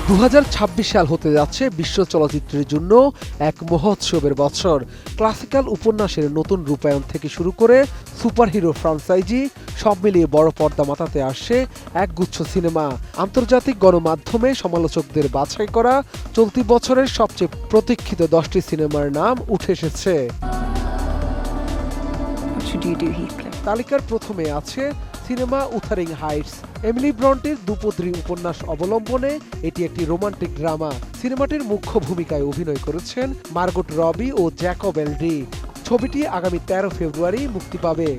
2026 সাল হতে যাচ্ছে বিশ্ব চলচ্চিত্রের জন্য এক মহোৎসবের বছর। ক্লাসিক্যাল উপন্যাসের নতুন রূপায়ণ থেকে শুরু করে সুপারহিরো ফ্রাঞ্চাইজি সব মিলিয়ে বড় পর্দা মাতাতে আসছে একগুচ্ছ সিনেমা। আন্তর্জাতিক গণমাধ্যমে সমালোচকদের বাছাই করা চলতি বছরের সবচেয়ে প্রতীক্ষিত 10টি সিনেমার নাম উঠে এসেছে। তালিকার প্রথমে আছে সিনেমা উথারিং হাইটস। এমিলি ব্রন্টির দুপদ্রী উপন্যাস অবলম্বনে এটি একটি রোমান্টিক ড্রামা। সিনেমাটির মুখ্য ভূমিকায় অভিনয় করেছেন মার্গট রবি ও জ্যাকব এলডি। ছবিটি আগামী 13 ফেব্রুয়ারি মুক্তি পাবে।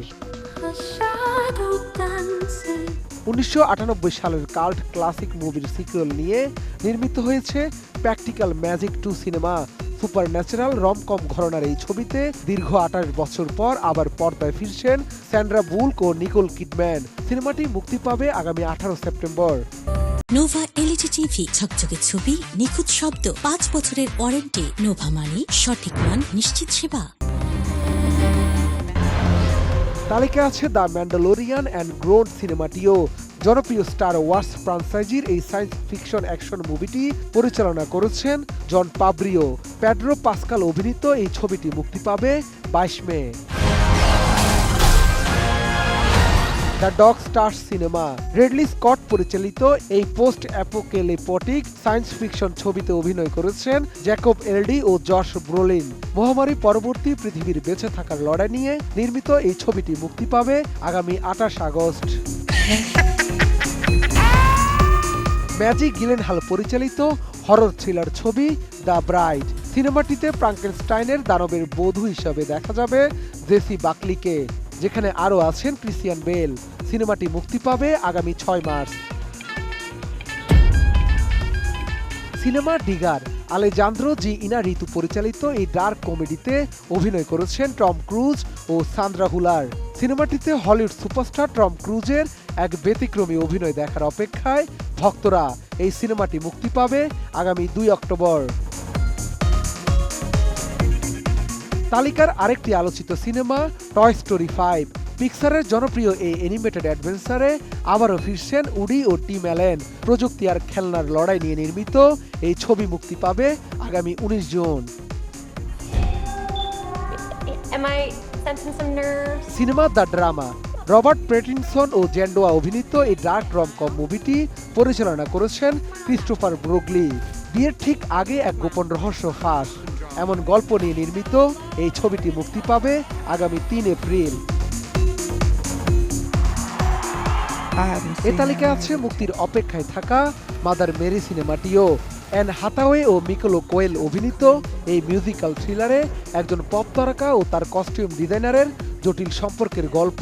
1998 সালের কাল্ট ক্লাসিক মুভির সিকুয়েল নিয়ে নির্মিত হয়েছে practical magic 2 cinema. Supernatural romcom ঘরানার এই ছবিতে দীর্ঘ 28 বছর পর আবার পর্দায় ফিরছেন স্যান্ড্রা বুলক ও নিকোল কিডম্যান। সিনেমাটি মুক্তি পাবে আগামী 18 সেপ্টেম্বর। নোভা এলইডি টিভি, ঝকঝকে ছবি, নিখুঁত শব্দ, 5 বছরের ওয়ারেন্টি। নোভা মানি সঠিক মান, নিশ্চিত সেবা। তালিকা আছে দ্য ম্যান্ডালোরিয়ান অ্যান্ড গ্রোন সিনেমাটিও। জনপ্রিয় স্টার ওয়ার্স ফ্রাঞ্চাইজির এই সায়েন্স ফিকশন অ্যাকশন মুভিটি পরিচালনা করেছেন জন পাব্রিও। প্যাড্রো পাস্কাল অভিনীত এই ছবিটি মুক্তি পাবে 22 May. The Dog Stars cinema. Ridley Scott পরিচালিত এই পোস্ট অ্যাপোকেলিপটিক সায়েন্স ফিকশন ছবিতে অভিনয় করেছেন জ্যাকব এলডি ও জশ ব্রোলিন। মহামারী পরবর্তী পৃথিবীর বেঁচে থাকার লড়াই নিয়ে নির্মিত এই ছবিটি মুক্তি পাবে আগামী 28 আগস্ট। ম্যাজিক গিলেনহাল পরিচালিত হরর থ্রিলার ছবি দ্য ব্রাইড। সিনেমাটিতে ফ্রাঙ্কেনস্টাইনের দানবের বধূ হিসাবে দেখা যাবে জেসি বাকলিকে, যেখানে আরও আছেন ক্রিশ্চিয়ান বেল। সিনেমাটি মুক্তি পাবে আগামী 6 মার্চ। Cinema digger. আলেজান্দ্রো জি ইনারিতু পরিচালিত এই ডার্ক কমেডিতে অভিনয় করেছেন টম ক্রুজ ও Sandra huller. সিনেমাটিতে Hollywood superstar Tom ক্রুজের এক ব্যতিক্রমী অভিনয় দেখার অপেক্ষায় ভক্তরা। এই সিনেমাটি মুক্তি পাবে আগামী 2 অক্টোবর। তালিকার আরেকটি আলোচিত সিনেমা টয় স্টোরি 5। পিক্সারের জনপ্রিয় এই অ্যানিমেটেড অ্যাডভেঞ্চারে আবারও ফিরছেন উডি ও টিম অ্যালেন। প্রযুক্তি আর খেলনার লড়াই নিয়ে নির্মিত এই ছবি মুক্তি পাবে আগামী 19 June. Cinema the drama. Robert Pattinson ও জেন্ডোয়া অভিনীত এই ডার্ক রমকম মুভিটি পরিচালনা করেছেন ক্রিস্টোফার ব্রুগলি। বিয়ের ঠিক আগে এক গোপন রহস্য ফাঁস, এমন গল্প নিয়ে নির্মিত এই ছবিটি মুক্তি পাবে আগামী 3 এপ্রিল। এ তালিকায় আছে মুক্তির অপেক্ষায় থাকা মাদার মেরি সিনেমাটিও। অ্যান হাতাওয়ে ও মিকোলো কোয়েল অভিনীত এই মিউজিক্যাল থ্রিলারে একজন পপ তারকা ও তার কস্টিউম ডিজাইনারের জটিল সম্পর্কের গল্প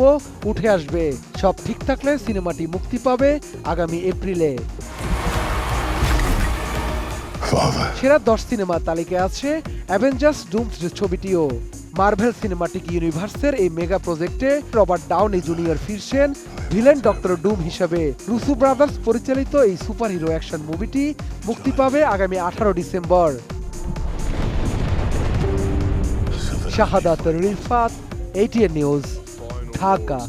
উঠে আসবে। সব ঠিক থাকলে সিনেমাটি মুক্তি পাবে আগামী এপ্রিলে। সেরা 10 সিনেমা তালিকায় আছে অ্যাভেঞ্জার্স ডুমসডে ছবিটিও। মার্ভেল সিনেমাটিক ইউনিভার্সের এই মেগা প্রজেক্টে রবার্ট ডাউনি জুনিয়র ফিরছেন ভিলেন ডক্টর ডুম হিসেবে। রুসো ব্রাদার্স পরিচালিত এই সুপারহিরো অ্যাকশন মুভিটি মুক্তি পাবে আগামী 18 ডিসেম্বর। শাহাদাত রিফাত, ATN নিউজ, ঢাকা।